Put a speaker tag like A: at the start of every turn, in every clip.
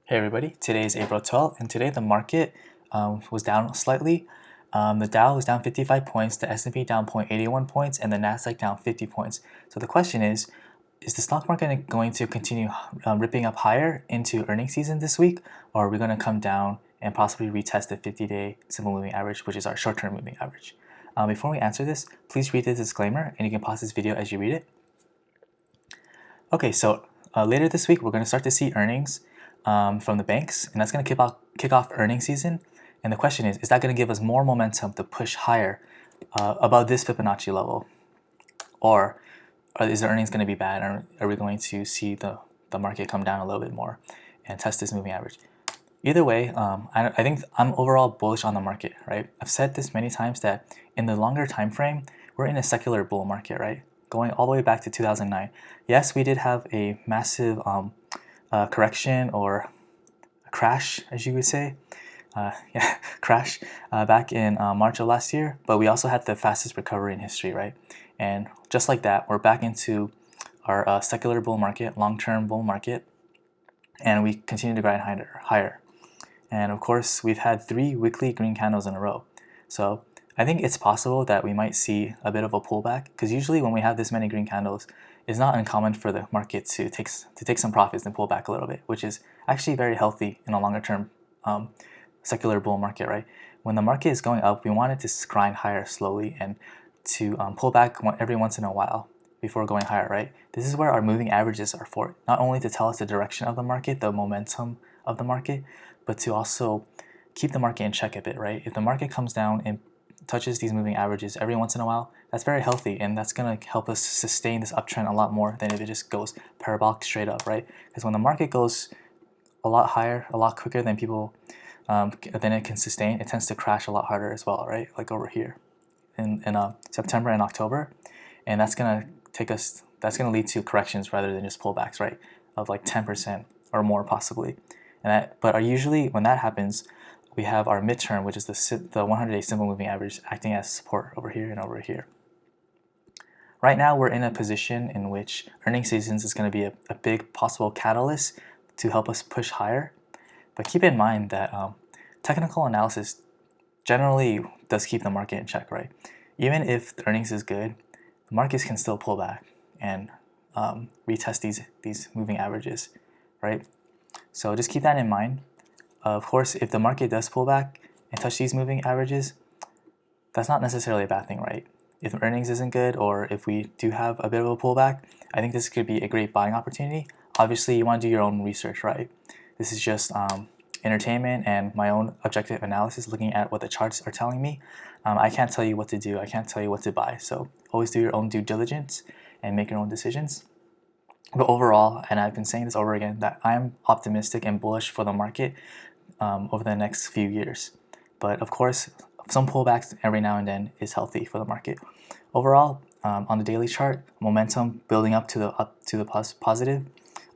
A: Hey everybody, today is April 12th, and today the market was down slightly. The Dow was down 55 points, the S&P down 0.81 points, and the Nasdaq down 50 points. So the question is the stock market going to continue ripping up higher into earnings season this week, or are we going to come down and possibly retest the 50-day simple moving average, which is our short-term moving average? Before we answer this, please read the disclaimer, and you can pause this video as you read it. Okay, so later this week, we're going to start to see earnings from the banks, and that's going to kick off earnings season. And the question is that going to give us more momentum to push higher above this Fibonacci level? Or is the earnings going to be bad? Or are we going to see the market come down a little bit more and test this moving average? Either way, I think I'm overall bullish on the market, right? I've said this many times that in the longer time frame, we're in a secular bull market, right? Going all the way back to 2009. Yes, we did have a massive correction or a crash, as you would say. Crash back in March of last year, but we also had the fastest recovery in history, right? And just like that, we're back into our secular bull market, long-term bull market, and we continue to grind higher. And of course, we've had 3 weekly green candles in a row. So I think it's possible that we might see a bit of a pullback, because usually when we have this many green candles, it's not uncommon for the market to take some profits and pull back a little bit, which is actually very healthy in a longer term secular bull market, right? When the market is going up, we want it to grind higher slowly and to pull back every once in a while before going higher, right? This is where our moving averages are for, not only to tell us the direction of the market, the momentum of the market, but to also keep the market in check a bit, right? If the market comes down and touches these moving averages every once in a while, that's very healthy, and that's going to help us sustain this uptrend a lot more than if it just goes parabolic straight up, right? Because when the market goes a lot higher, a lot quicker than people than it can sustain, it tends to crash a lot harder as well, right? Like over here in September and October, and that's going to lead to corrections rather than just pullbacks, right? Of like 10% or more possibly. But usually when that happens, we have our midterm, which is the 100-day simple moving average, acting as support over here and over here. Right now, we're in a position in which earnings seasons is going to be a big possible catalyst to help us push higher. But keep in mind that technical analysis generally does keep the market in check, right? Even if the earnings is good, the markets can still pull back and retest these moving averages, right? So just keep that in mind. Of course, if the market does pull back and touch these moving averages, that's not necessarily a bad thing, right? If earnings isn't good, or if we do have a bit of a pullback, I think this could be a great buying opportunity. Obviously, you want to do your own research, right? This is just entertainment and my own objective analysis, looking at what the charts are telling me. I can't tell you what to do. I can't tell you what to buy. So always do your own due diligence and make your own decisions. But overall, and I've been saying this over again, that I'm optimistic and bullish for the market over the next few years. But of course, some pullbacks every now and then is healthy for the market. Overall, on the daily chart, momentum building up to the positive,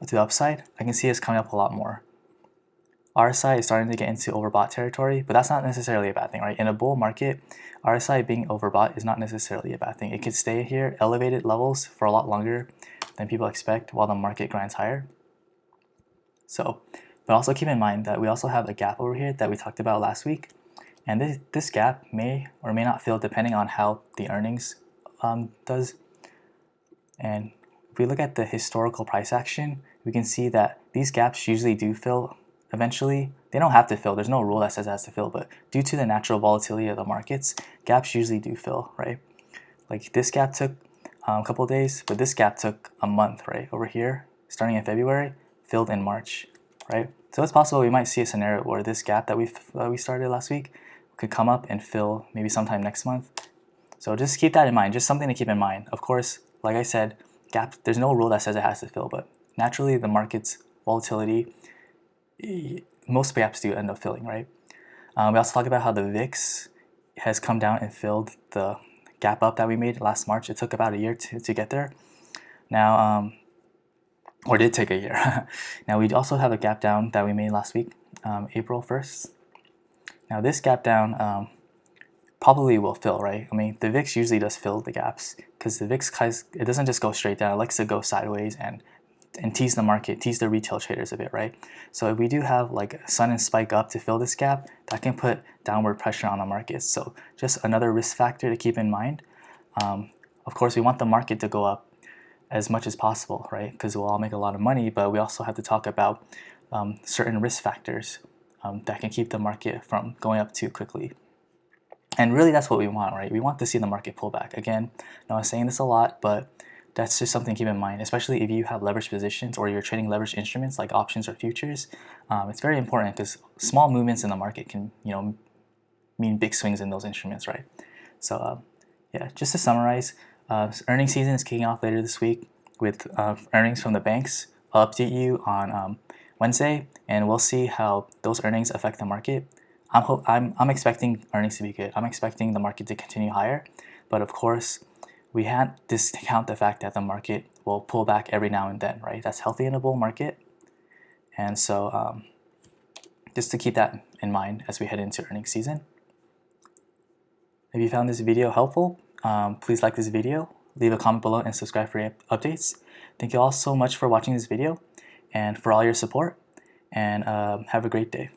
A: to the upside, I can see us coming up a lot more. RSI is starting to get into overbought territory, but that's not necessarily a bad thing, right? In a bull market, RSI being overbought is not necessarily a bad thing. It could stay here, elevated levels, for a lot longer than people expect while the market grinds higher. So, but also keep in mind that we also have a gap over here that we talked about last week, and this gap may or may not fill depending on how the earnings does. And if we look at the historical price action, we can see that these gaps usually do fill eventually. They don't have to fill. There's no rule that says it has to fill, but due to the natural volatility of the markets, gaps usually do fill, right? Like this gap took a couple of days, but this gap took a month, right? Over here, starting in February, filled in March, right? So it's possible we might see a scenario where this gap that we started last week could come up and fill maybe sometime next month. So just keep that in mind, just something to keep in mind. Of course, like I said, gap, there's no rule that says it has to fill, but naturally the market's volatility, most gaps do end up filling, right? We also talked about how the VIX has come down and filled the gap up that we made last March. It took about a year to get there. Now, or did take a year. Now we also have a gap down that we made last week, April 1st. Now this gap down probably will fill, right? I mean, the VIX usually does fill the gaps because the VIX, it doesn't just go straight down. It likes to go sideways and and tease the market, tease the retail traders a bit, right? So if we do have like a sudden spike up to fill this gap, that can put downward pressure on the market. So just another risk factor to keep in mind. Of course, we want the market to go up as much as possible, right? Because we'll all make a lot of money, but we also have to talk about certain risk factors that can keep the market from going up too quickly. And really, that's what we want, right? We want to see the market pull back. Again, I'm saying this a lot, but that's just something to keep in mind, especially if you have leveraged positions or you're trading leveraged instruments like options or futures. It's very important because small movements in the market can, mean big swings in those instruments, right? So yeah, just to summarize, earnings season is kicking off later this week with earnings from the banks. I'll update you on Wednesday, and we'll see how those earnings affect the market. I'm expecting earnings to be good. I'm expecting the market to continue higher, but of course, we can't discount the fact that the market will pull back every now and then, right? That's healthy in a bull market, and so just to keep that in mind as we head into earnings season. If you found this video helpful, please like this video, leave a comment below, and subscribe for updates. Thank you all so much for watching this video and for all your support, and have a great day.